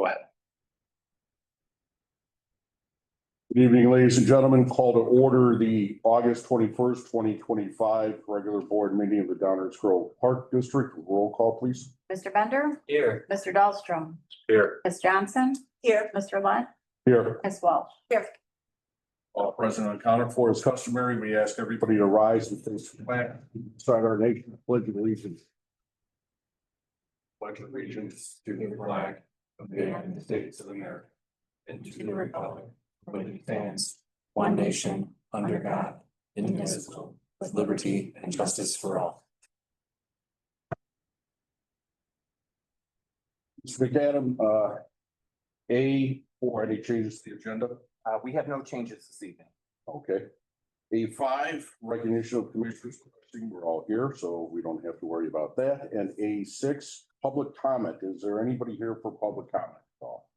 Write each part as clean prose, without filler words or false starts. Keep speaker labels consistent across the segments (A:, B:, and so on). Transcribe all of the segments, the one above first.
A: Go ahead.
B: Good evening, ladies and gentlemen. Call to order the August 21st, 2025 regular board meeting of the Downers Grove Park District. Roll call, please.
C: Mr. Bender.
A: Here.
C: Mr. Dahlstrom.
A: Here.
C: Ms. Johnson. Here. Mr. Lunt.
B: Here.
C: Ms. Welch. Here.
B: All present and accounted for as customary. We ask everybody to rise and face the flag. Start our nation. Pledge of allegiance.
A: Pledge allegiance to the flag of the United States of America and to the republic for which it stands, one nation, under God, indivisible, with liberty and justice for all.
B: Mr. McAdam, A4, any changes to the agenda?
D: We have no changes this evening.
B: Okay. A5, recognition of commissioners. We're all here, so we don't have to worry about that. And A6, public comment. Is there anybody here for public comment at all?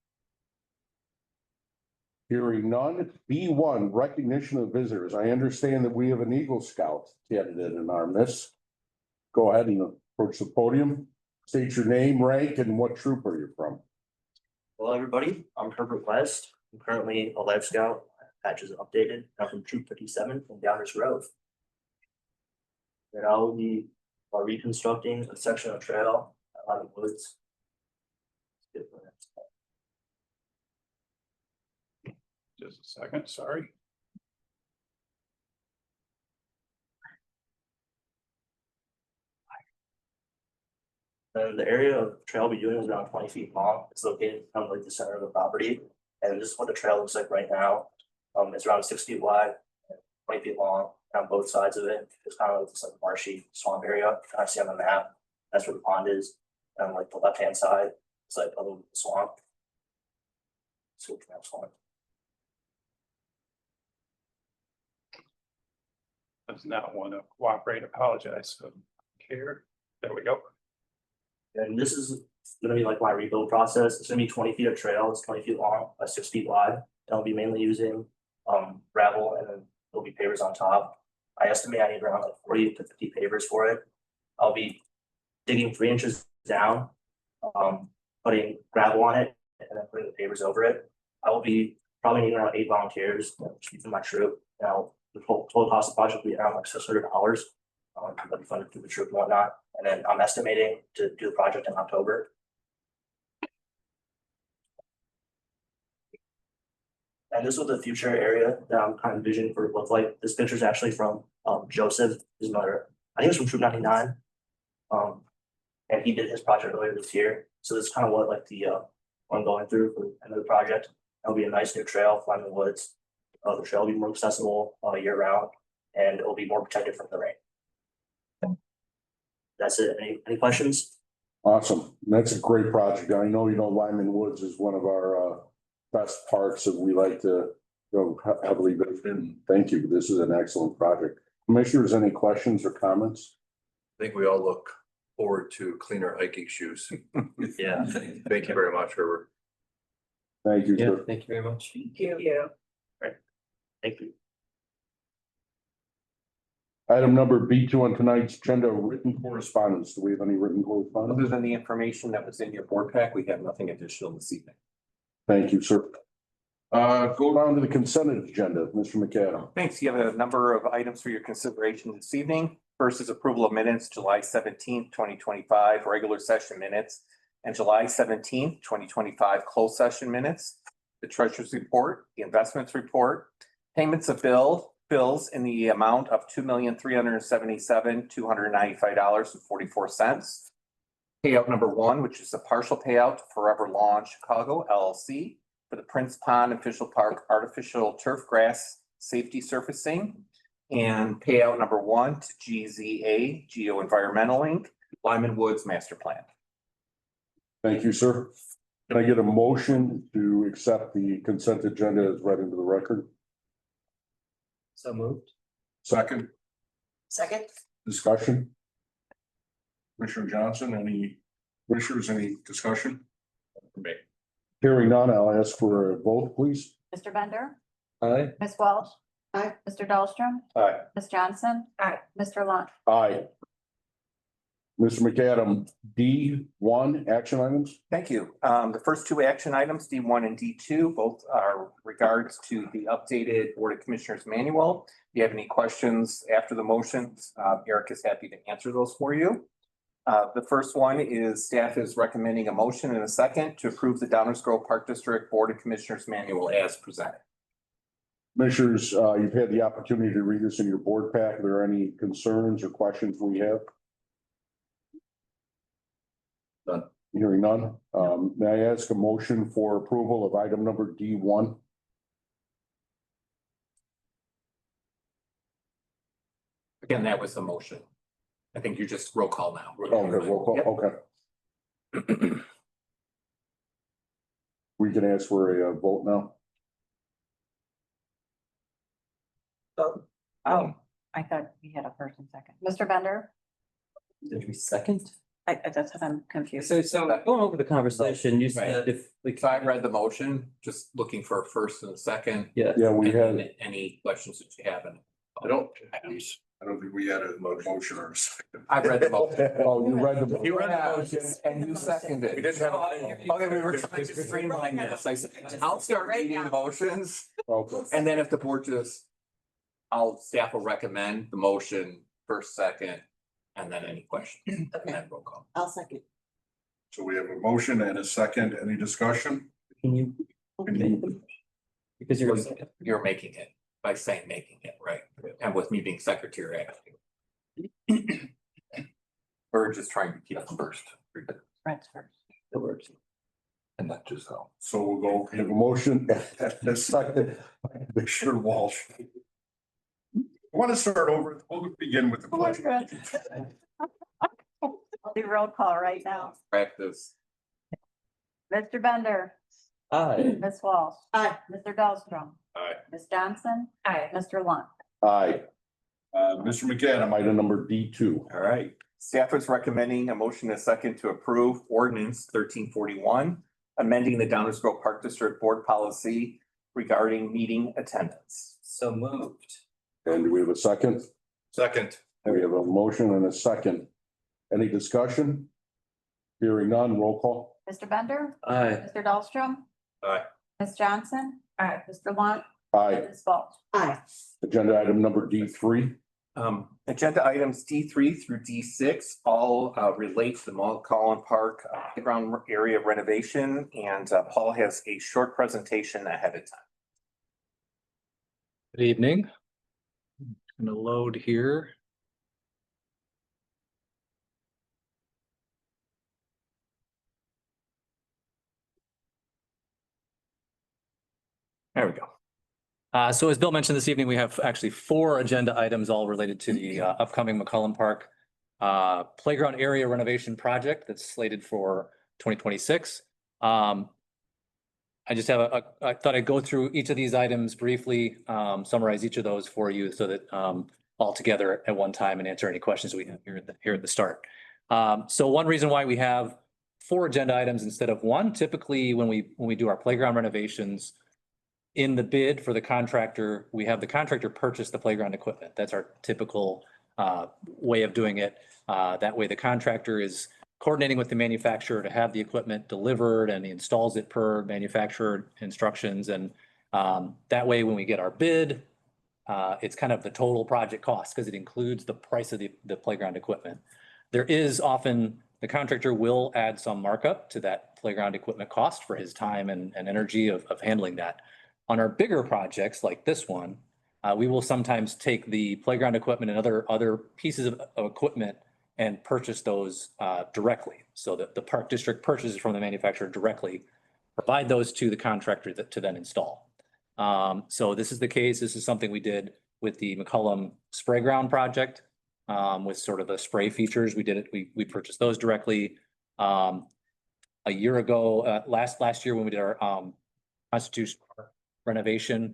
B: Hearing none. B1, recognition of visitors. I understand that we have an Eagle Scout candidate in our midst. Go ahead and approach the podium. State your name, rank, and what troop are you from?
E: Hello, everybody. I'm Herbert West. I'm currently a Life Scout. Patches are updated. I'm from Troop 57 from Downers Grove. And I will be reconstructing a section of trail out of the woods.
A: Just a second, sorry.
E: And the area of trail I'll be doing is around 20 feet long. It's located kind of like the center of the property. And this is what the trail looks like right now. It's around 6 feet wide, 20 feet long on both sides of it. It's kind of like this like marshy swamp area. You kind of see on the map. That's where the pond is. And like the left hand side, it's like a little swamp. So swamp.
A: Does not want to cooperate, apologize. So here, there we go.
E: And this is gonna be like my rebuild process. It's gonna be 20 feet of trail. It's 20 feet long, 6 feet wide. And I'll be mainly using gravel, and then there'll be pavers on top. I estimate I need around like 40 to 50 pavers for it. I'll be digging 3 inches down, putting gravel on it, and then putting the pavers over it. I will be probably needing around 8 volunteers from my troop. Now the total cost of the project will be around like $600. That'll be funded through the troop and whatnot. And then I'm estimating to do the project in October. And this was the future area that I'm kind of envisioning for it to look like. This picture is actually from Joseph, his mother. I think it's from Troop 99. And he did his project earlier this year. So this is kind of what like the what I'm going through for the end of the project. It'll be a nice new trail, flying in the woods. The trail will be more accessible year round, and it will be more protected from the rain. That's it. Any questions?
B: Awesome. That's a great project. I know, Lyman Woods is one of our best parks that we like to go heavily visit in. Thank you. This is an excellent project. Commissioners, any questions or comments?
F: I think we all look forward to cleaner hiking shoes.
E: Yeah.
F: Thank you very much, Herbert.
B: Thank you, sir.
A: Thank you very much.
E: Thank you. Right. Thank you.
B: Item number B2 on tonight's agenda, written correspondence. Do we have any written correspondence?
D: Other than the information that was in your board pack, we have nothing additional this evening.
B: Thank you, sir. Go down to the consent agenda, Mr. McAdam.
D: Thanks. You have a number of items for your consideration this evening. First is approval of minutes, July 17th, 2025, regular session minutes, and July 17th, 2025, closed session minutes, the treasurer's report, the investments report, payments of bills in the amount of $2,377,295.44. Payout number 1, which is a partial payout to Forever Lawn Chicago LLC for the Prince Pond Official Park artificial turf grass safety surfacing. And payout number 1 to GZA Geo Environmental Inc. Lyman Woods Master Plan.
B: Thank you, sir. Can I get a motion to accept the consent agenda as read into the record?
E: So moved.
B: Second.
C: Second.
B: Discussion. Commissioner Johnson, any discussion? For me. Hearing none, I'll ask for a vote, please.
C: Mr. Bender.
B: Aye.
C: Ms. Welch. Aye. Mr. Dahlstrom.
B: Aye.
C: Ms. Johnson. Aye. Mr. Lunt.
B: Aye. Mr. McAdam, D1 action items?
D: Thank you. The first two action items, D1 and D2, both are regards to the updated Board of Commissioners manual. If you have any questions after the motions, Eric is happy to answer those for you. The first one is staff is recommending a motion and a second to approve the Downers Grove Park District Board of Commissioners manual as presented.
B: Commissioners, you've had the opportunity to read this in your board pack. Are there any concerns or questions we have?
F: None.
B: Hearing none. May I ask a motion for approval of item number D1?
A: Again, that was the motion. I think you just roll call now.
B: Okay, roll call, okay. We can ask for a vote now.
C: Oh, I thought we had a first and second. Mr. Bender?
G: Did we second?
C: That's what I'm confused.
G: So going over the conversation, you said if we.
A: If I read the motion, just looking for a first and a second.
G: Yeah,
B: Yeah, we
A: And
B: had,
A: then any questions that you have. And
F: I don't think we had a motion or a second.
A: I've read the motion.
B: oh, you read the.
A: You read the motion and you seconded.
F: We didn't have a-
A: Okay, we were trying to streamline this. I said, I'll start reading the motions
B: Okay,
A: and then if the board just, staff will recommend the motion first, second, and then any questions. And then roll call.
C: I'll second.
F: So we have a motion and a second. Any discussion?
G: can you? Because you're.
A: You're making it by saying making it, right? And with me being secretary, actually. We're just trying to keep it first.
C: Fred's first.
G: The words.
F: And not just how. So we'll go,
B: we have a motion and a second.
F: Commissioner Walsh. I want to start over. We'll begin with the pledge.
C: I'll do roll call right now.
A: Practice.
C: Mr. Bender?
G: Aye.
C: Ms. Walsh? Aye. Mr. Dahlstrom?
F: Aye.
C: Ms. Johnson? Aye. Mr. Lunt?
B: Aye.
F: Mr. McAdam,
B: Item number D2.
D: All right. Staff is recommending a motion and a second to approve ordinance 1341, amending the Downers Grove Park District Board policy regarding meeting attendance.
G: So moved.
B: And do we have a second?
F: second.
B: We have a motion and a second. Any discussion? Hearing none, roll call.
C: Mr. Bender?
G: Aye.
C: Mr. Dahlstrom?
F: Aye.
C: Ms. Johnson? Aye. Mr. Lunt?
B: Aye.
C: Ms. Walsh? Aye.
B: Agenda item number D3.
D: Agenda items D3 through D6 all relate to the Mulholland Park playground area renovation, and Paul has a short presentation ahead of time.
H: Good evening. I'm gonna load here. There we go. So as Bill mentioned this evening, we have actually 4 agenda items all related to the upcoming McCollum Park playground area renovation project that's slated for 2026. I just have I thought I'd go through each of these items briefly, summarize each of those for you so that all together at one time and answer any questions we have here at the start. So one reason why we have 4 agenda items instead of 1, typically when we do our playground renovations, in the bid for the contractor, we have the contractor purchase the playground equipment. That's our typical way of doing it. That way the contractor is coordinating with the manufacturer to have the equipment delivered and he installs it per manufacturer instructions. And that way, when we get our bid, it's kind of the total project cost because it includes the price of the playground equipment. There is often, the contractor will add some markup to that playground equipment cost for his time and energy of handling that. On our bigger projects like this one, we will sometimes take the playground equipment and other pieces of equipment and purchase those directly. So that the park district purchases from the manufacturer directly, provide those to the contractor to then install. So this is the case. This is something we did with the McCollum spray ground project with sort of the spray features. We did it. We purchased those directly. A year ago, last year when we did our Constitution renovation,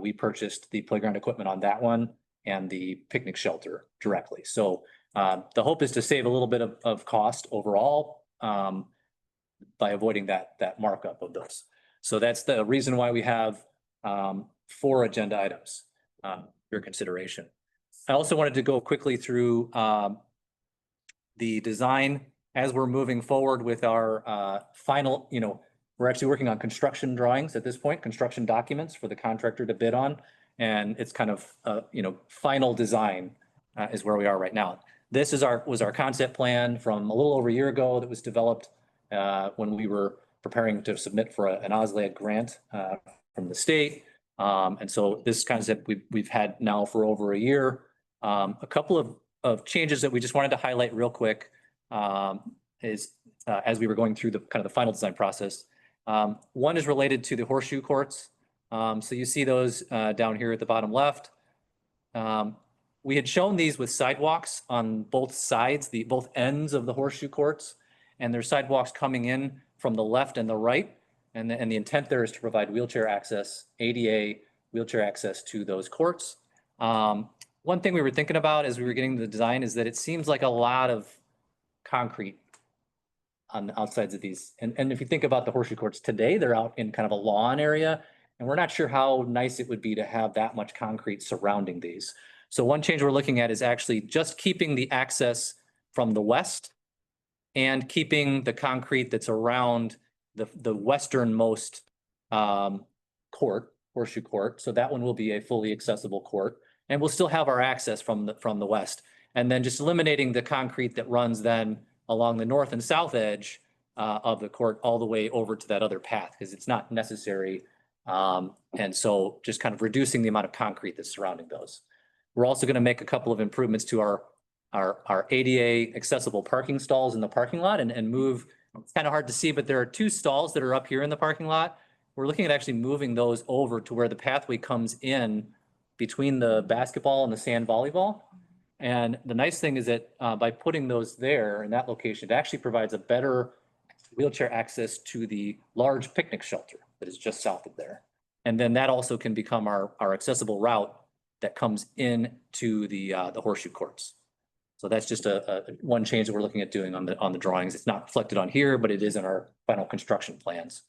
H: we purchased the playground equipment on that one and the picnic shelter directly. So the hope is to save a little bit of cost overall by avoiding that markup of those. So that's the reason why we have 4 agenda items for your consideration. I also wanted to go quickly through the design as we're moving forward with our final, we're actually working on construction drawings at this point, construction documents for the contractor to bid on. And it's kind of, final design is where we are right now. This was our concept plan from a little over a year ago that was developed when we were preparing to submit for an OSLAD grant from the state. And so this concept we've had now for over a year. A couple of changes that we just wanted to highlight real quick is as we were going through the kind of the final design process. One is related to the horseshoe courts. So you see those down here at the bottom left. We had shown these with sidewalks on both sides, both ends of the horseshoe courts, and there's sidewalks coming in from the left and the right. And the intent there is to provide wheelchair access, ADA wheelchair access to those courts. One thing we were thinking about as we were getting the design is that it seems like a lot of concrete on the outsides of these. And if you think about the horseshoe courts today, they're out in kind of a lawn area, and we're not sure how nice it would be to have that much concrete surrounding these. So one change we're looking at is actually just keeping the access from the west and keeping the concrete that's around the westernmost court, horseshoe court. So that one will be a fully accessible court, and we'll still have our access from the west. And then just eliminating the concrete that runs then along the north and south edge of the court all the way over to that other path, because it's not necessary. And so just kind of reducing the amount of concrete that's surrounding those. We're also going to make a couple of improvements to our ADA accessible parking stalls in the parking lot and move. It's kind of hard to see, but there are two stalls that are up here in the parking lot. We're looking at actually moving those over to where the pathway comes in between the basketball and the sand volleyball. And the nice thing is that by putting those there in that location, it actually provides a better wheelchair access to the large picnic shelter that is just south of there. And then that also can become our accessible route that comes in to the horseshoe courts. So that's just one change that we're looking at doing on the drawings. It's not reflected on here, but it is in our final construction plans.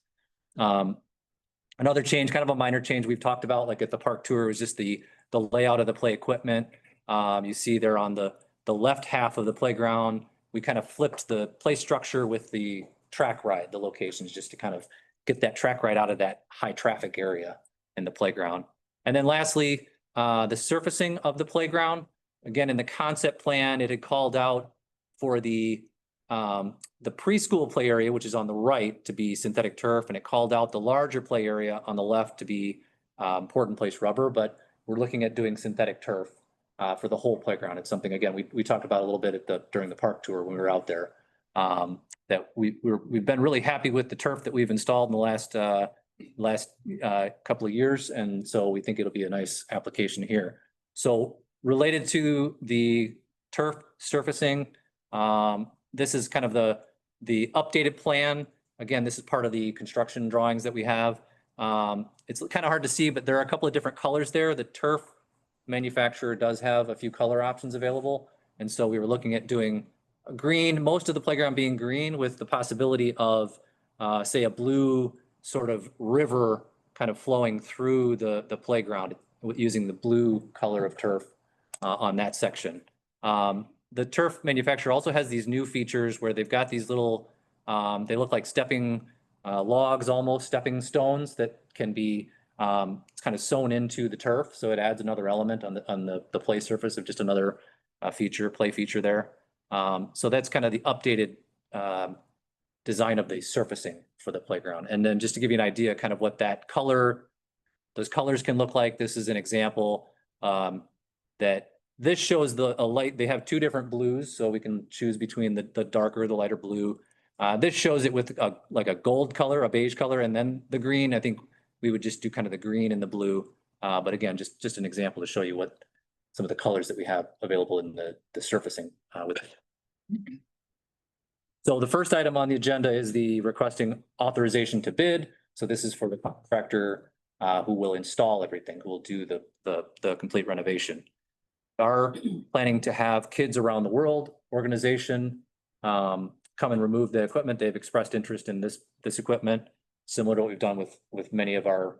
H: Another change, kind of a minor change we've talked about, like at the park tour, is just the layout of the play equipment. You see there on the left half of the playground, we kind of flipped the play structure with the track ride, the locations, just to kind of get that track ride out of that high traffic area in the playground. And then lastly, the surfacing of the playground. Again, in the concept plan, it had called out for the preschool play area, which is on the right, to be synthetic turf, and it called out the larger play area on the left to be poured in place rubber, but we're looking at doing synthetic turf for the whole playground. It's something, again, we talked about a little bit during the park tour when we were out there, that we've been really happy with the turf that we've installed in the last couple of years, and so we think it'll be a nice application here. So related to the turf surfacing, this is kind of the updated plan. Again, this is part of the construction drawings that we have. It's kind of hard to see, but there are a couple of different colors there. The turf manufacturer does have a few color options available. And so we were looking at doing a green, most of the playground being green, with the possibility of, say, a blue sort of river kind of flowing through the playground using the blue color of turf on that section. The turf manufacturer also has these new features where they've got these little, they look like stepping logs, almost stepping stones that can be kind of sewn into the turf. So it adds another element on the play surface of just another play feature there. So that's kind of the updated design of the surfacing for the playground. And then just to give you an idea kind of what those colors can look like. This is an example that this shows a light. They have two different blues, so we can choose between the darker, the lighter blue. This shows it with like a gold color, a beige color, and then the green. I think we would just do kind of the green and the blue. But again, just an example to show you what some of the colors that we have available in the surfacing with it. So the first item on the agenda is the requesting authorization to bid. So this is for the contractor who will install everything, who will do the complete renovation. Are planning to have Kids Around the World organization come and remove the equipment. They've expressed interest in this equipment, similar to what we've done with many of our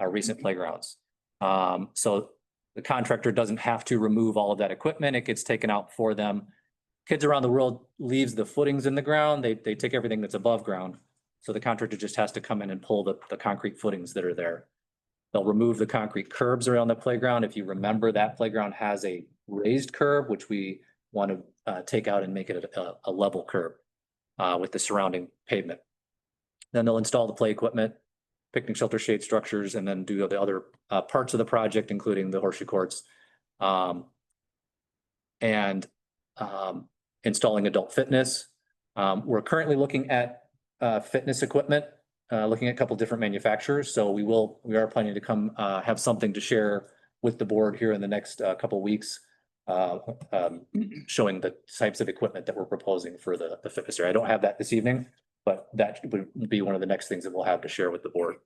H: recent playgrounds. So the contractor doesn't have to remove all of that equipment. It gets taken out for them. Kids Around the World leaves the footings in the ground. They take everything that's above ground. So the contractor just has to come in and pull the concrete footings that are there. They'll remove the concrete curbs around the playground. If you remember, that playground has a raised curb, which we want to take out and make it a level curb with the surrounding pavement. Then they'll install the play equipment, picnic shelter, shade structures, and then do the other parts of the project, including the horseshoe courts. And installing adult fitness. We're currently looking at fitness equipment, looking at a couple different manufacturers. So we are planning to come have something to share with the board here in the next couple weeks, showing the types of equipment that we're proposing for the fitness area. I don't have that this evening, but that would be one of the next things that we'll have to share with the board.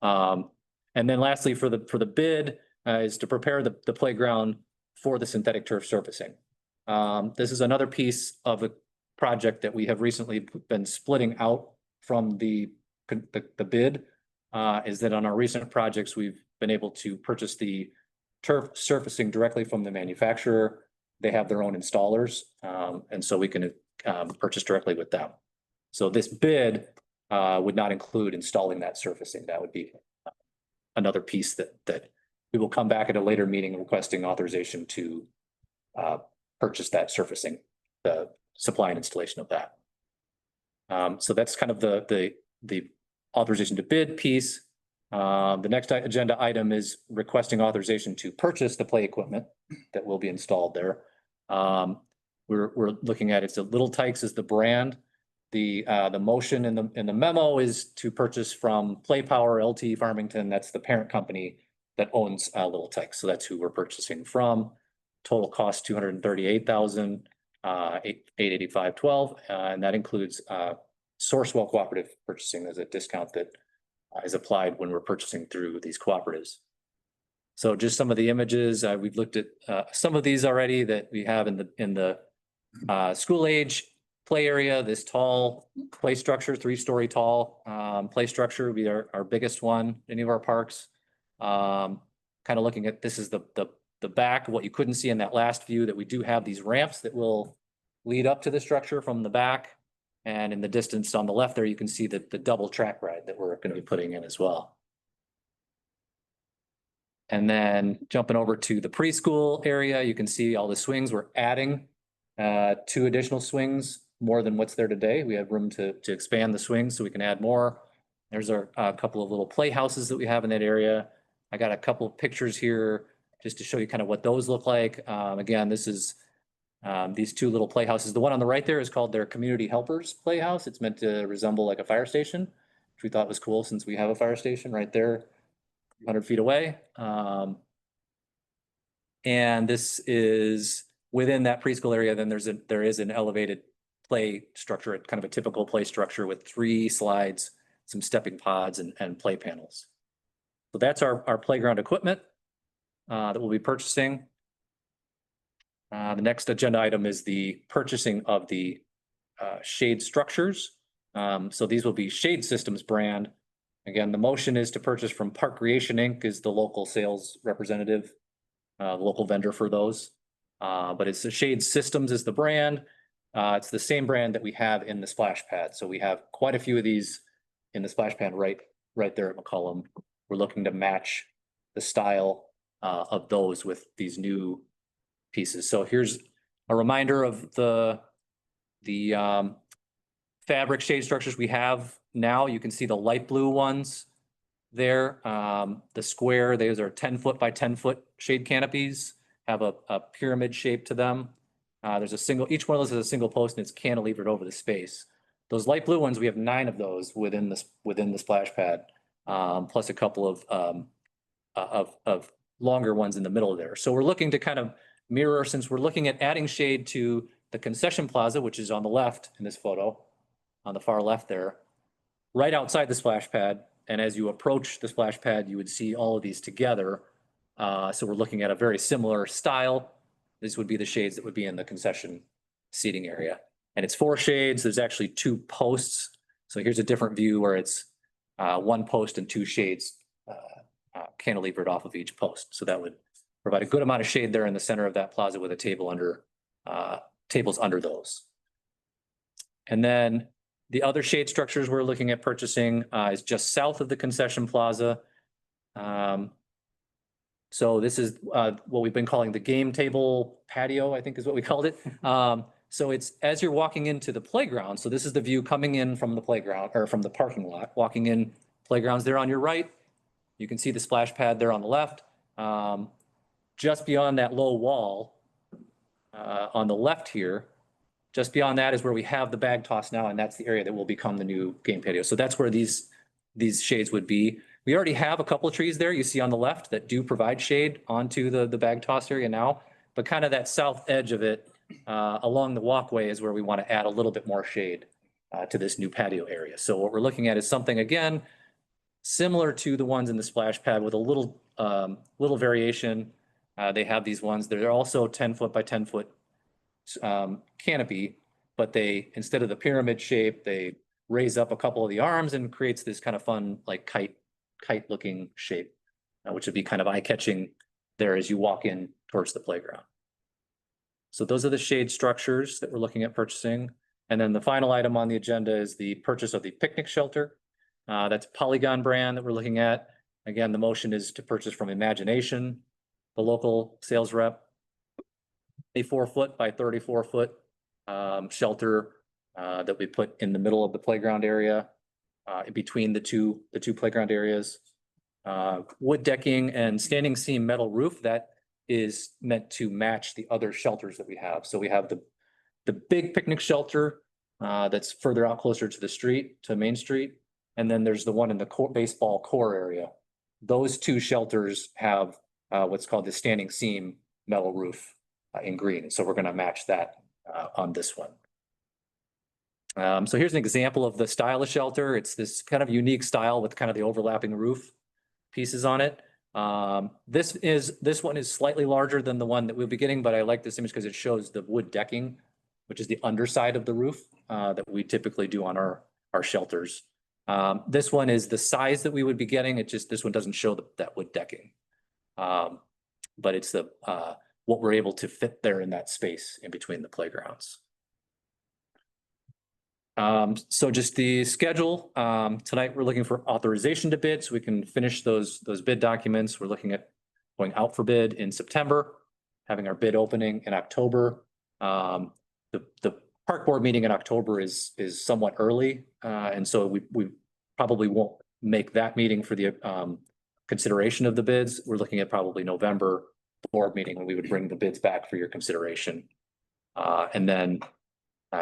H: And then lastly, for the bid is to prepare the playground for the synthetic turf surfacing. This is another piece of a project that we have recently been splitting out from the bid, is that on our recent projects, we've been able to purchase the turf surfacing directly from the manufacturer. They have their own installers, and so we can purchase directly with them. So this bid would not include installing that surfacing. That would be another piece that we will come back at a later meeting requesting authorization to purchase that surfacing, the supply and installation of that. So that's kind of the authorization to bid piece. The next agenda item is requesting authorization to purchase the play equipment that will be installed there. We're looking at, it's a Little Tykes is the brand. The motion in the memo is to purchase from Play Power LT Farmington. That's the parent company that owns Little Tykes. So that's who we're purchasing from. Total cost $238,885.12, and that includes Sourcewell Cooperative Purchasing as a discount that is applied when we're purchasing through these cooperatives. So just some of the images, we've looked at some of these already that we have in the school age play area. This tall play structure, 3-story tall play structure would be our biggest one in any of our parks. Kind of looking at, this is the back, what you couldn't see in that last view, that we do have these ramps that will lead up to the structure from the back. And in the distance on the left there, you can see the double track ride that we're going to be putting in as well. And then jumping over to the preschool area, you can see all the swings. We're adding 2 additional swings, more than what's there today. We have room to expand the swings so we can add more. There's a couple of little playhouses that we have in that area. I got a couple of pictures here just to show you kind of what those look like. Again, this is these 2 little playhouses. The one on the right there is called their Community Helpers Playhouse. It's meant to resemble like a fire station, which we thought was cool since we have a fire station right there, 100 feet away. And this is within that preschool area. Then there is an elevated play structure, kind of a typical play structure with 3 slides, some stepping pods, and play panels. So that's our playground equipment that we'll be purchasing. The next agenda item is the purchasing of the shade structures. So these will be Shade Systems brand. Again, the motion is to purchase from Park Creation Inc. is the local sales representative, local vendor for those. But it's the Shade Systems is the brand. It's the same brand that we have in the splash pad. So we have quite a few of these in the splash pad right there at McCollum. We're looking to match the style of those with these new pieces. So here's a reminder of the fabric shade structures we have now. You can see the light blue ones there. The square, those are 10-foot by 10-foot shade canopies, have a pyramid shape to them. There's each one of those is a single post and it's cantilevered over the space. Those light blue ones, we have 9 of those within the splash pad, plus a couple of longer ones in the middle there. So we're looking to kind of mirror, since we're looking at adding shade to the concession plaza, which is on the left in this photo, on the far left there, right outside the splash pad. And as you approach the splash pad, you would see all of these together. So we're looking at a very similar style. These would be the shades that would be in the concession seating area. And it's 4 shades. There's actually 2 posts. So here's a different view where it's 1 post and 2 shades cantilevered off of each post. So that would provide a good amount of shade there in the center of that plaza with a table under tables under those. And then the other shade structures we're looking at purchasing is just south of the concession plaza. So this is what we've been calling the game table patio, I think is what we called it. So it's as you're walking into the playground. So this is the view coming in from the playground or from the parking lot, walking in. Playground's there on your right. You can see the splash pad there on the left. Just beyond that low wall on the left here, just beyond that is where we have the bag toss now, and that's the area that will become the new game patio. So that's where these shades would be. We already have a couple of trees there you see on the left that do provide shade onto the bag toss area now, but kind of that south edge of it along the walkway is where we want to add a little bit more shade to this new patio area. So what we're looking at is something, again, similar to the ones in the splash pad with a little variation. They have these ones. They're also 10-foot by 10-foot canopy, but they, instead of the pyramid shape, they raise up a couple of the arms and creates this kind of fun, like kite looking shape, which would be kind of eye-catching there as you walk in towards the playground. So those are the shade structures that we're looking at purchasing. And then the final item on the agenda is the purchase of the picnic shelter. That's Polygon brand that we're looking at. Again, the motion is to purchase from Imagination, the local sales rep, a 4-foot by 34-foot shelter that we put in the middle of the playground area, in between the two playground areas. Wood decking and standing seam metal roof that is meant to match the other shelters that we have. So we have the big picnic shelter that's further out closer to the street, to Main Street. And then there's the one in the baseball core area. Those two shelters have what's called the standing seam metal roof in green. So we're going to match that on this one. So here's an example of the style of shelter. It's this kind of unique style with kind of the overlapping roof pieces on it. This one is slightly larger than the one that we'll be getting, but I like this image because it shows the wood decking, which is the underside of the roof that we typically do on our shelters. This one is the size that we would be getting. It just, this one doesn't show that wood decking. But it's what we're able to fit there in that space in between the playgrounds. So just the schedule, tonight we're looking for authorization to bid so we can finish those bid documents. We're looking at going out for bid in September, having our bid opening in October. The park board meeting in October is somewhat early. And so we probably won't make that meeting for the consideration of the bids. We're looking at probably November board meeting when we would bring the bids back for your consideration. And then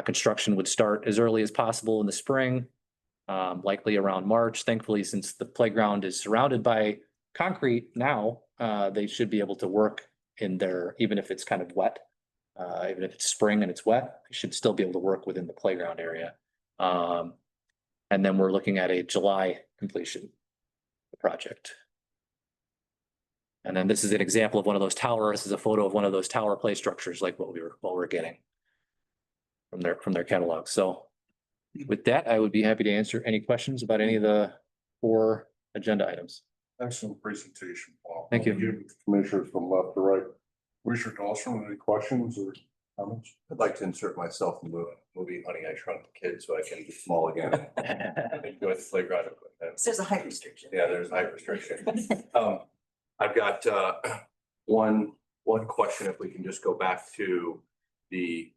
H: construction would start as early as possible in the spring, likely around March. Thankfully, since the playground is surrounded by concrete now, they should be able to work in there, even if it's kind of wet. Even if it's spring and it's wet, they should still be able to work within the playground area. And then we're looking at a July completion of the project. And then this is an example of one of those towers. This is a photo of one of those tower play structures like what we're getting from their catalog. So with that, I would be happy to answer any questions about any of the 4 agenda items.
F: Excellent presentation, Paul.
H: Thank you.
F: Give
B: Commissioners from left to right.
F: Commissioner Dahlstrom, any questions or comments?
A: I'd like to insert myself in the movie Honey, I Shrunk the Kids so I can be small again. Enjoy the playground.
C: There's a height restriction.
A: Yeah, there's height restriction. I've got one question, if we can just go back to the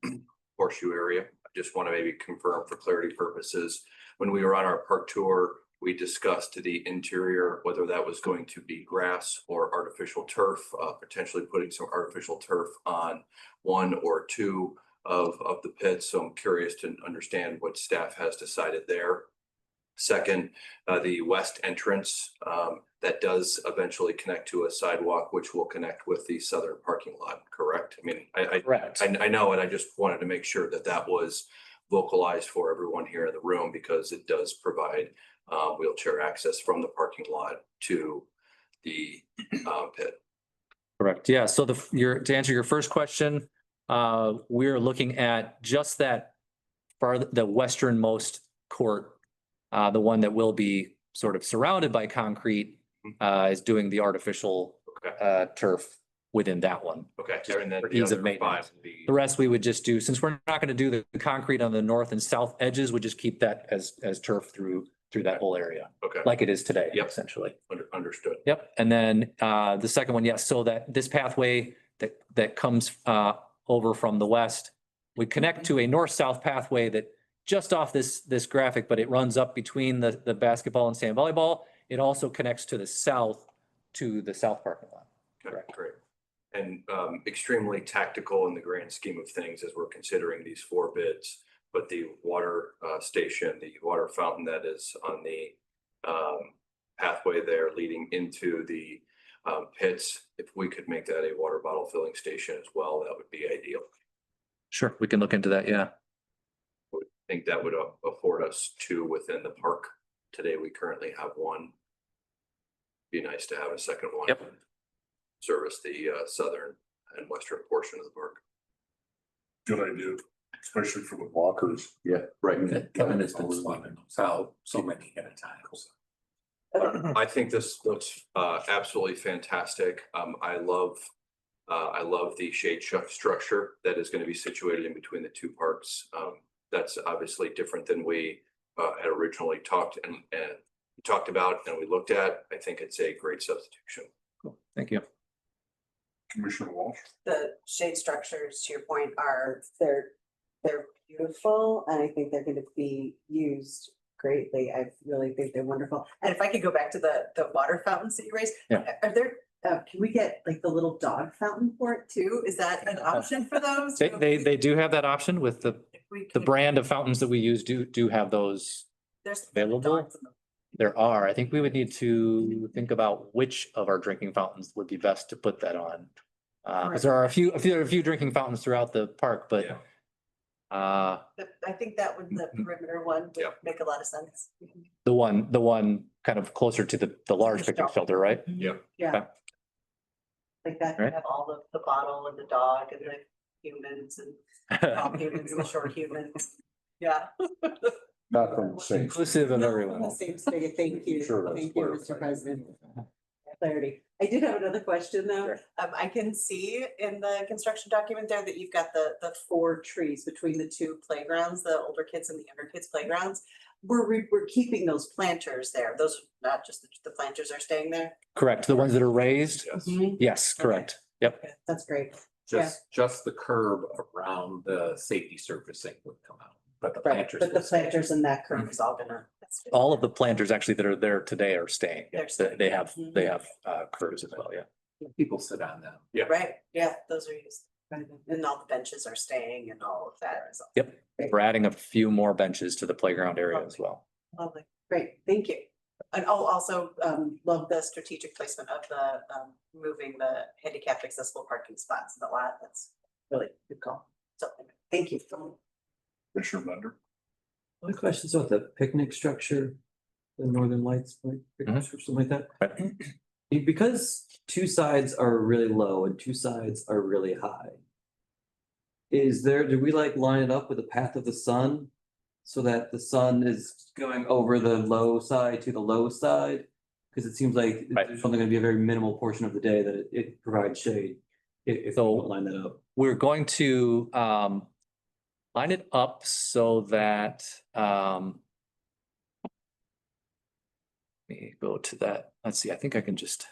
A: horseshoe area. I just want to maybe confirm for clarity purposes. When we were on our park tour, we discussed the interior, whether that was going to be grass or artificial turf, potentially putting some artificial turf on 1 or 2 of the pits. So I'm curious to understand what staff has decided there. Second, the west entrance that does eventually connect to a sidewalk, which will connect with the southern parking lot, correct? I mean,
H: Correct.
A: I know it. I just wanted to make sure that was vocalized for everyone here in the room because it does provide wheelchair access from the parking lot to the pit.
H: Correct. Yeah. So to answer your first question, we're looking at just that the westernmost court, the one that will be sort of surrounded by concrete, is doing the artificial turf within that one.
A: Okay.
H: Just
A: And then
H: for
A: the
H: ease of
A: other
H: maintenance.
A: five would be.
H: The rest we would just do, since we're not gonna do the concrete on the north and south edges, we just keep that as turf through that whole area,
A: Okay,
H: like it is today,
A: Yep.
H: essentially.
A: understood.
H: Yep, and then the second one, yes, so that this pathway that comes over from the west would connect to a north-south pathway that just off this graphic, but it runs up between the basketball and sand volleyball. It also connects to the south parking lot.
A: Okay,
H: Correct.
A: great. And extremely tactical in the grand scheme of things as we're considering these four bids. But the water station, the water fountain that is on the pathway there leading into the pits, if we could make that a water bottle filling station as well, that would be ideal.
H: Sure, we can look into that, yeah.
A: I think that would afford us two within the park. Today, we currently have one. Be nice to have a second one.
H: Yep.
A: Service the southern and western portion of the park.
B: Good idea, especially for the walkers.
A: Yeah, right.
F: Kevin has been swapping those out so many at a time.
A: I think this looks absolutely fantastic. I love the shade structure that is going to be situated in between the two parks. That's obviously different than we had originally talked about and we looked at. I think it's a great substitution.
H: Cool, thank you.
B: Commissioner Walsh.
I: The shade structures, to your point, they're beautiful, and I think they're gonna be used greatly. I really think they're wonderful. And if I could go back to the water fountains that you raised.
H: Yeah.
I: Are there, can we get like the little dog fountain for it too? Is that an option for those?
H: They do have that option with the
I: If we
H: the
I: could-
H: brand of fountains that we use do have those.
I: There's
H: available?
I: dogs in them.
H: There are, I think we would need to think about which of our drinking fountains would be best to put that on. Because there are a few drinking fountains throughout the park, but
A: Yeah.
I: I think that would, the perimeter one would
A: Yep.
I: make a lot of sense.
H: the one kind of closer to the large picnic shelter, right?
A: Yep.
I: Yeah.
H: Okay.
I: Like that,
H: Right.
I: have all the bottle and the dog and the humans and tall humans and the short humans. Yeah.
B: Not from the same.
H: Inclusive of everyone.
I: The same spigot. Thank you.
B: Sure, that's
I: Thank you, Mr.
B: clarified.
I: President. Clarity. I did have another question though.
H: Sure.
I: I can see in the construction document there that you've got the 4 trees between the 2 playgrounds, the older kids and the younger kids playgrounds. We're keeping those planters there. Those, not just the planters are staying there.
H: Correct, the ones that are raised?
A: Yes.
H: Yes, correct. Yep,
I: Okay, that's great.
G: Just the curb around the safety surfacing would come out, but the
I: Right,
G: planters.
I: but the
G: will stay.
I: planters and that curve is all gonna. that's good.
H: all of the planters actually that are there today are staying.
I: They're staying.
H: They have curves as well, yeah.
G: People sit on them.
A: Yeah.
I: Right, yeah, those are used. And all the benches are staying and all of that is.
H: Yep, we're adding a few more benches to the playground area as well.
I: Lovely, great, thank you. And I'll also love the strategic placement of the moving the handicapped accessible parking spots in the lot. That's really good call. So, thank you.
B: Commissioner Bender.
G: My questions about the picnic structure, the Northern Lights, like, picnic structure, something like that. Because two sides are really low and two sides are really high. Do we like line it up with the path of the sun? So that the sun is going over the low side to the low side? Because it seems like
H: Right.
G: there's only gonna be a very minimal portion of the day that it provides shade. If we
H: So-
G: don't line that up.
H: We're going to line it up so that let me go to that. Let's see, I think I can just,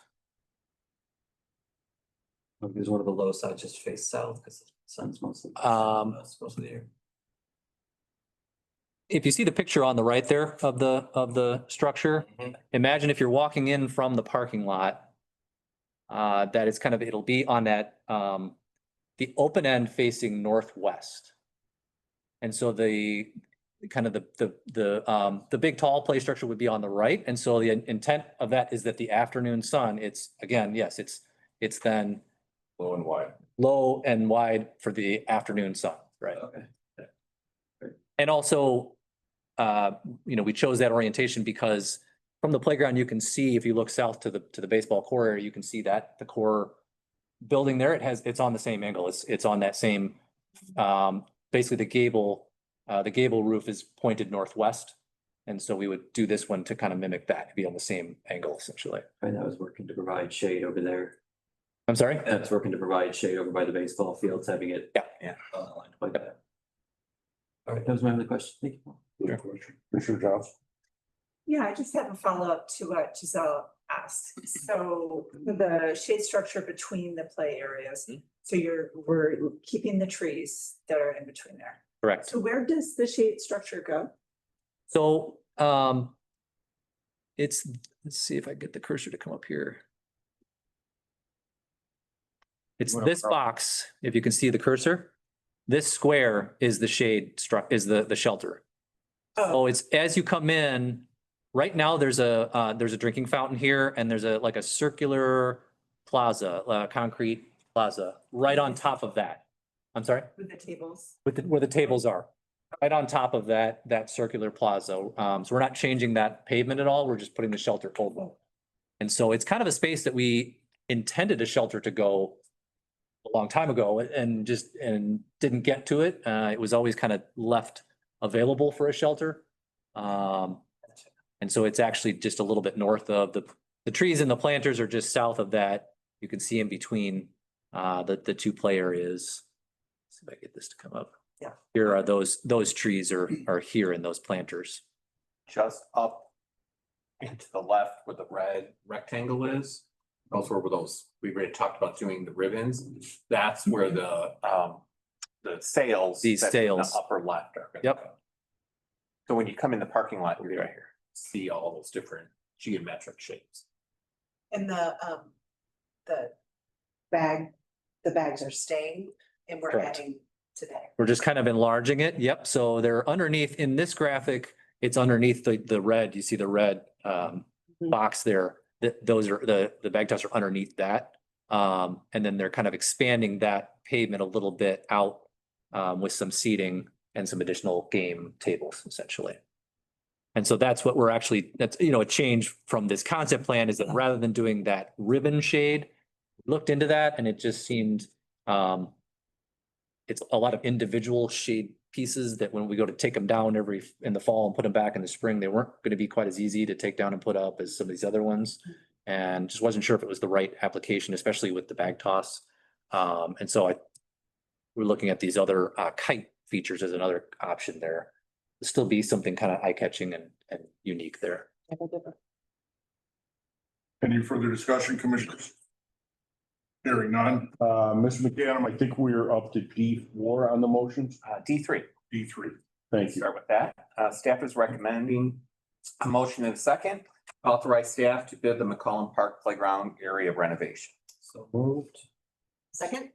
G: Because one of the low sides just face south because the sun's mostly. Most of the year.
H: if you see the picture on the right there of the structure, imagine if you're walking in from the parking lot, that it's it'll be on that, the open end facing northwest. And so the big tall play structure would be on the right. And so the intent of that is that the afternoon sun, it's again, yes, it's then
A: Low and wide.
H: low and wide for the afternoon sun, right?
G: Okay.
H: And also, we chose that orientation because from the playground, you can see, if you look south to the baseball core area, you can see that the core building there, it's on the same angle. It's on that same, basically the gable roof is pointed northwest. And so we would do this one to kind of mimic that, be on the same angle essentially.
G: And I was working to provide shade over there.
H: I'm sorry?
G: That's working to provide shade over by the baseball fields, having it.
H: Yeah.
G: Aligned like that. All right, that was my only question. Thank you.
B: Good question. Commissioner Johnson?
J: Yeah, I just have a follow-up to what Giselle asked. So the shade structure between the play areas. So we're keeping the trees that are in between there.
H: Correct.
J: So where does the shade structure go?
H: So, let's see if I get the cursor to come up here. It's this box, if you can see the cursor, this square is the shade is the shelter.
J: Oh,
H: Oh, it's as you come in, right now, there's a drinking fountain here and there's like a circular plaza, concrete plaza, right on top of that. I'm sorry?
J: with the tables.
H: Where the tables are, right on top of that circular plaza. So we're not changing that pavement at all. We're just putting the shelter over. And so it's kind of a space that we intended a shelter to go a long time ago and didn't get to it. It was always kind of left available for a shelter. And so it's actually just a little bit north of the trees, and the planters are just south of that. You can see in between the two play areas. Let's see if I get this to come up.
J: Yeah.
H: Here are those trees are here in those planters.
D: Just up and to the left where the red rectangle is. Those were those, we already talked about doing the ribbons. That's where the sails.
H: These
D: that's in the
H: sails.
D: Upper left are. gonna
H: Yep.
D: go. So when you come in the parking lot, you're right here, see all those different geometric shapes.
I: And the bags are staying and we're
H: Correct.
I: adding today.
H: We're just kind of enlarging it. Yep. So they're underneath in this graphic. It's underneath the red. You see the red box there. Those are the bag tops are underneath that. And then they're kind of expanding that pavement a little bit out with some seating and some additional game tables essentially. And so that's what we're actually, that's, a change from this concept plan is that rather than doing that ribbon shade, looked into that and it just seemed, it's a lot of individual shade pieces that when we go to take them down in the fall and put them back in the spring, they weren't going to be quite as easy to take down and put up as some of these other ones. And just wasn't sure if it was the right application, especially with the bag toss. And so we're looking at these other kite features as another option there. There'll still be something kind of eye-catching and unique there.
F: Any further discussion, commissioners? Hearing none. Mr. McAdam, I think we're up to D4 on the motions.
D: D3.
F: D3.
B: Thank you.
D: Start with that. Staff is recommending a motion and a second. Authorize staff to bid the McCollum Park Playground area renovation.
G: So moved.
I: Second?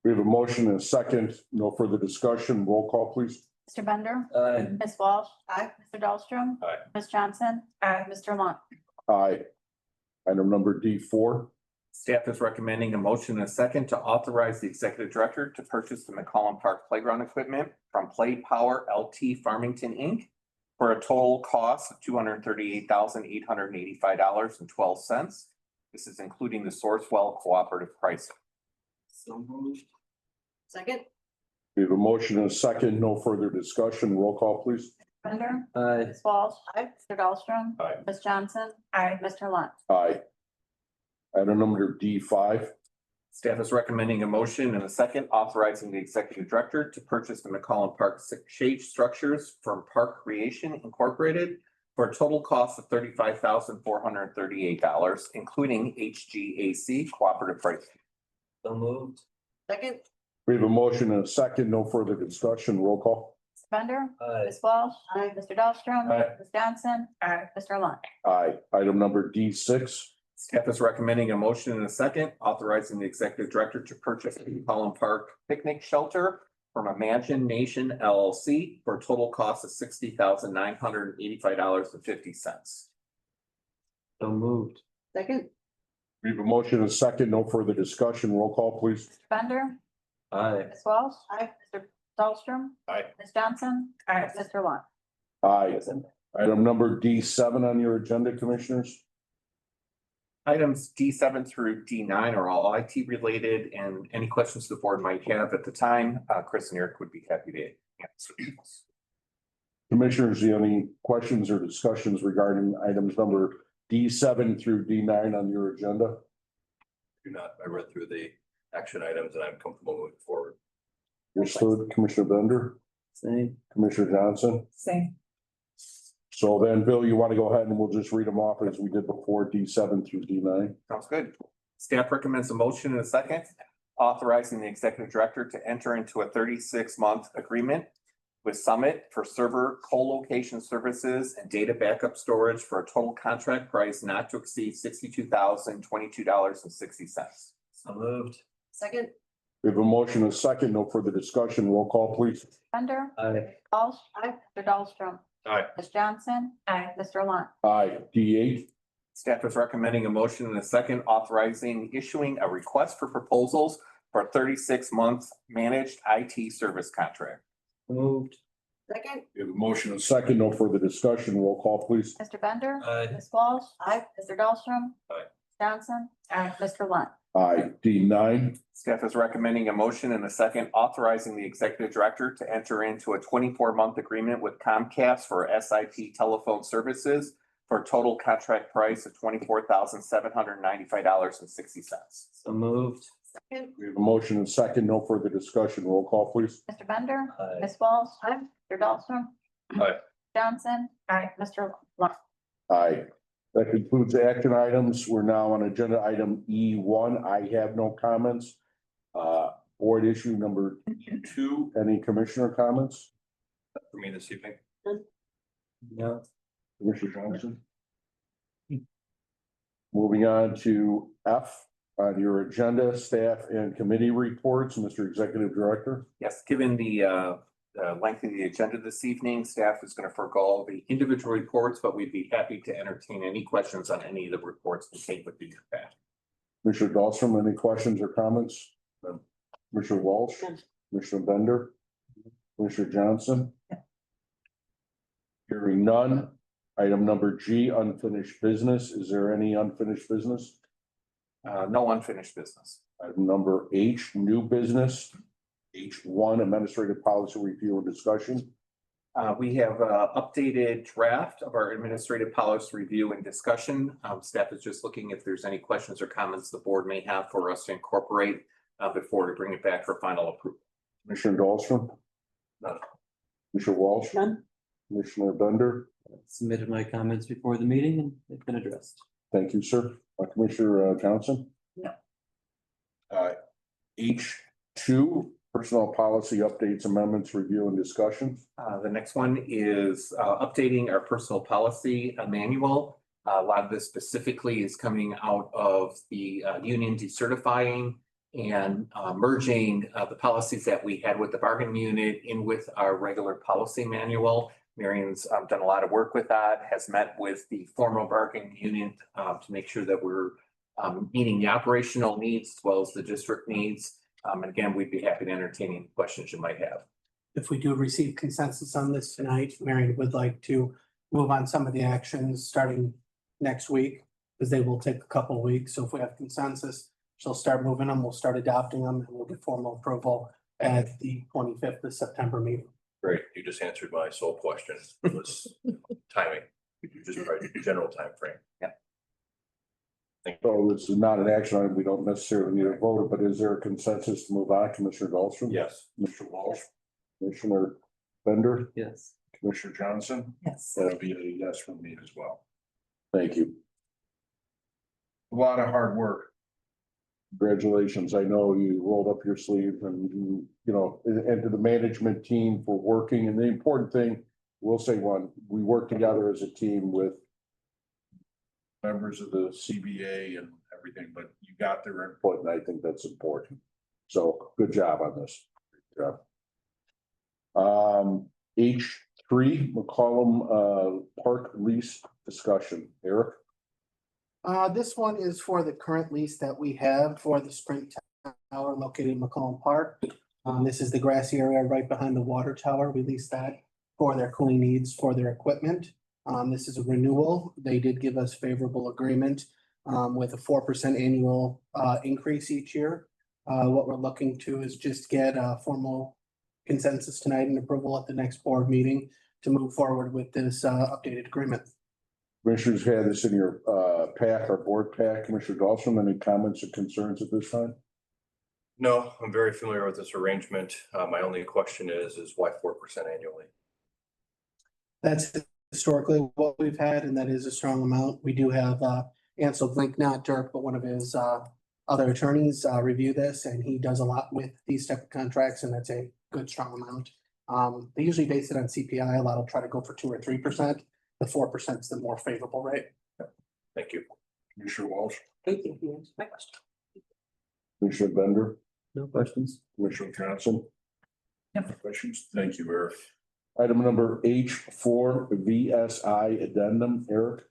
B: We have a motion and a second. No further discussion. Roll call, please.
C: Mr. Bender,
G: Aye.
C: Ms. Walsh,
I: Aye.
C: Mr. Dahlstrom.
D: Aye.
C: Ms. Johnson,
J: Aye.
C: Mr. Lunt.
B: Aye. Item number D4.
D: Staff is recommending a motion and a second to authorize the executive director to purchase the McCollum Park Playground equipment from Play Power LT Farmington, Inc. for a total cost of $238,885.12. This is including the Sourcewell cooperative pricing.
G: So moved.
I: Second?
B: We have a motion and a second. No further discussion. Roll call, please.
C: Bender,
G: Aye.
C: Ms. Walsh.
I: Aye.
C: Mr. Dahlstrom.
D: Aye.
C: Ms. Johnson,
J: Aye.
C: Mr. Lunt.
B: Aye. Item number D5.
D: Staff is recommending a motion and a second authorizing the executive director to purchase the McCollum Park shade structures from Park Creation Incorporated for a total cost of $35,438, including HGAC cooperative pricing.
G: So moved.
I: Second?
B: We have a motion and a second. No further discussion. Roll call.
C: Mr. Bender,
G: Aye.
C: Ms. Walsh.
I: Aye.
C: Mr. Dahlstrom.
D: Aye.
C: Ms. Johnson,
J: Aye.
C: Mr. Lunt.
B: Aye. Item number D6.
D: Staff is recommending a motion and a second authorizing the executive director to purchase the McCollum Park picnic shelter from Imagine Nation LLC for a total cost of $60,985.50.
G: So moved.
I: Second?
B: We have a motion and a second. No further discussion. Roll call, please.
C: Mr. Bender,
G: Aye.
C: Ms. Walsh.
I: Aye.
C: Mr. Dahlstrom.
D: Aye.
C: Ms. Johnson,
J: Aye.
C: Mr. Lunt.
B: Aye. Item number D7 on your agenda, commissioners.
D: Items D7 through D9 are all IT related, and any questions the board might have at the time, Chris and Eric would be happy to answer.
B: Commissioners, do you have any questions or discussions regarding items number D7 through D9 on your agenda?
A: do not. I read through the action items and I'm comfortable moving forward.
B: Understood, Commissioner Bender,
G: Same.
B: Commissioner Johnson.
J: Same.
B: So then, Bill, you want to go ahead and we'll just read them off as we did before, D7 through D9.
D: Sounds good. Staff recommends a motion in a second, authorizing the executive director to enter into a 36-month agreement with Summit for server co-location services and data backup storage for a total contract price not to exceed $62,022.60.
G: So moved.
I: Second,
B: We have a motion and a second, no further discussion, roll call please.
C: Bender,
G: Aye.
C: Walsh.
I: Aye.
C: Mr. Dahlstrom.
A: Aye.
C: Ms. Johnson.
J: Aye.
C: Mr. Lunt.
B: Aye, D8,
D: Staff is recommending a motion in a second authorizing issuing a request for proposals for a 36-month managed IT service contract.
G: Moved.
I: second,
B: we have a motion and a second, no further discussion, roll call please.
C: Mr. Bender.
G: Aye.
C: Ms. Walsh.
I: aye,
C: Mr. Dahlstrom.
A: Aye.
C: Johnson. Mr. Lunt.
B: Aye, D9,
D: Staff is recommending a motion in a second authorizing the executive director to enter into a 24-month agreement with Comcast for SIP telephone services for a total contract price of $24,795.60.
G: So moved.
I: second,
B: we have a motion and a second, no further discussion, roll call please.
C: Mr. Bender.
G: Aye.
C: Ms. Walsh. Mr. Dahlstrom.
A: Aye.
C: Johnson.
J: Aye.
C: Mr. Lunt.
B: Aye. That concludes the action items. We're now on agenda item E1. I have no comments. Board issue number E2, any commissioner comments?
A: For me this evening.
G: No.
B: Commissioner Johnson? Moving on to F on your agenda, staff and committee reports, Mr. Executive Director.
D: Yes, given the length of the agenda this evening, staff is going to forego the individual reports, but we'd be happy to entertain any questions on any of the reports contained with the back.
B: Commissioner Dahlstrom, any questions or comments? Commissioner Walsh? Commissioner Bender? Commissioner Johnson? Hearing none. Item number G, unfinished business. Is there any unfinished business?
D: No unfinished business.
B: Item number H, new business. H1, administrative policy review and discussion.
D: We have updated draft of our administrative policy review and discussion. Staff is just looking if there's any questions or comments the board may have for us to incorporate before we bring it back for final approval.
B: Commissioner Dahlstrom?
A: None.
B: Commissioner Walsh?
I: none,
B: Commissioner Bender?
G: Submitted my comments before the meeting and they've been addressed.
B: Thank you, sir. Commissioner Johnson?
I: No.
B: H2, personnel policy updates, amendments, review and discussion.
D: The next one is updating our personal policy manual. A lot of this specifically is coming out of the union decertifying and merging the policies that we had with the bargaining unit in with our regular policy manual. Marion's done a lot of work with that, has met with the formal bargaining unit to make sure that we're meeting the operational needs as well as the district needs. And again, we'd be happy to entertain any questions you might have.
K: If we do receive consensus on this tonight, Marion would like to move on some of the actions starting next week, because they will take a couple of weeks. So if we have consensus, she'll start moving them, we'll start adopting them, and we'll get formal approval at the 25th of September meeting.
A: Great. You just answered my sole question. It was timing. Could you just write a general time frame?
B: So this is not an action item. We don't necessarily need a vote, but is there a consensus to move on? Commissioner Dahlstrom?
A: Yes.
B: Commissioner Walsh? Commissioner Bender?
G: Yes.
B: Commissioner Johnson?
J: Yes.
F: That'll be a yes from me as well.
B: Thank you.
F: A lot of hard work.
B: Congratulations. I know you rolled up your sleeve and and to the management team for working. And the important thing, we'll say we work together as a team with
F: Members of the CBA and everything, but you got their input.
B: input, and I think that's important. So good job on this. Good job. H3, McCollum Park lease discussion. Eric?
K: This one is for the current lease that we have for the Sprint Tower located in McCollum Park. This is the grassy area right behind the water tower. We lease that for their cooling needs for their equipment. This is a renewal. They did give us favorable agreement with a 4% annual increase each year. What we're looking to is just get a formal consensus tonight and approval at the next board meeting to move forward with this updated agreement.
B: Commissioners had this in your pack, our board pack. Commissioner Dahlstrom, any comments or concerns at this time?
A: No, I'm very familiar with this arrangement. My only question is why 4% annually?
K: That's historically what we've had, and that is a strong amount. We do have Ansel Blink, not Dirk, but one of his other attorneys review this, and he does a lot with these type of contracts, and that's a good, strong amount. They usually base it on CPI. A lot will try to go for 2 or 3%. The 4% is the more favorable rate.
A: Thank you.
F: Commissioner Walsh,
I: Thank you. You answered my question.
B: Commissioner Bender,
G: No questions.
B: Commissioner Johnson?
J: No.
F: questions? Thank you, Eric.
B: Item number H4, VSI addendum, Eric?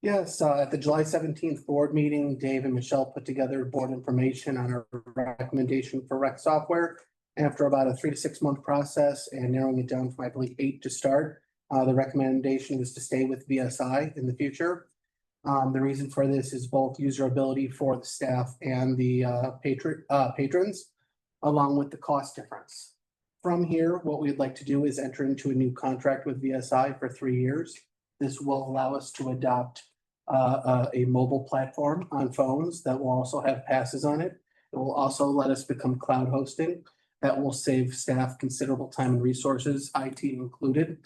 K: Yes, at the July 17th board meeting, Dave and Michelle put together board information on our recommendation for rec software. After about a 3 to 6 month process and narrowing it down from, I believe, 8 to start, the recommendation is to stay with VSI in the future. The reason for this is both usability for the staff and the patrons, along with the cost difference. From here, what we'd like to do is enter into a new contract with VSI for 3 years. This will allow us to adopt a mobile platform on phones that will also have passes on it. It will also let us become cloud hosting. That will save staff considerable time and resources, IT included.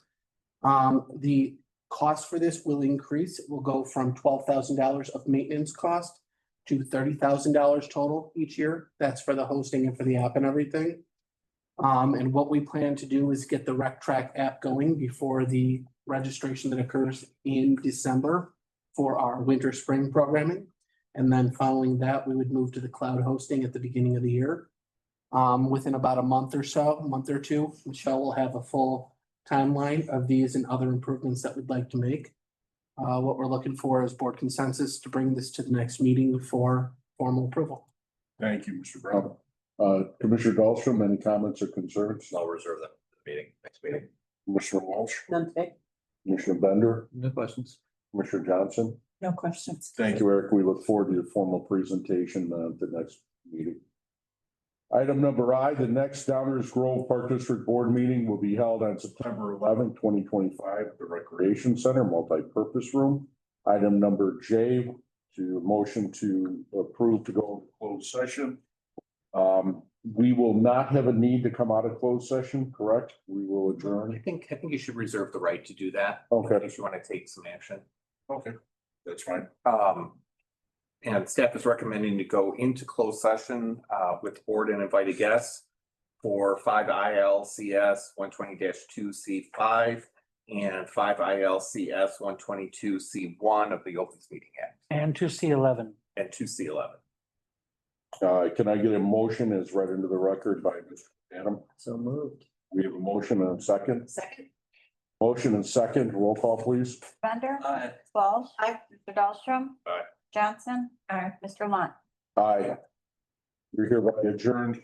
K: The cost for this will increase. It will go from $12,000 of maintenance cost to $30,000 total each year. That's for the hosting and for the app and everything. And what we plan to do is get the RecTrack app going before the registration that occurs in December for our winter spring programming. And then following that, we would move to the cloud hosting at the beginning of the year. Within about a month or two, Michelle will have a full timeline of these and other improvements that we'd like to make. What we're looking for is board consensus to bring this to the next meeting for formal approval.
F: Thank you, Mr. Brown.
B: Commissioner Dahlstrom, any comments or concerns?
A: I'll reserve them for the meeting, next meeting.
B: Commissioner Walsh,
I: None today.
B: Commissioner Bender,
G: No questions.
B: Commissioner Johnson?
J: No questions.
B: Thank you, Eric. We look forward to your formal presentation at the next meeting. Item number I, the next Downers Grove Park District Board meeting will be held on September 11th, 2025 at the Recreation Center Multi-Purpose Room. Item number J, to motion to approve to go into closed session. We will not have a need to come out of closed session, correct? We will
D: I
B: adjourn.
D: think you should reserve the right to do that.
B: Okay.
D: If you want to take some action.
F: Okay, that's fine.
D: And staff is recommending to go into closed session with board and invited guests for 5 ILCS 120-2C5 and 5 ILCS 122C1 of the Opens Meeting Act
K: And to C11.
D: and 2C11.
B: Can I get a motion as read into the record by Mr. Adam?
G: So moved.
B: We have a motion and a second.
I: Second.
B: Motion and second, roll call, please.
C: Bender.
G: Aye.
C: Walsh.
I: Aye.
C: Mr. Dahlstrom.
F: Aye.
C: Johnson.
J: Aye.
C: Mr. Lunt.
B: Aye. You're hereby adjourned.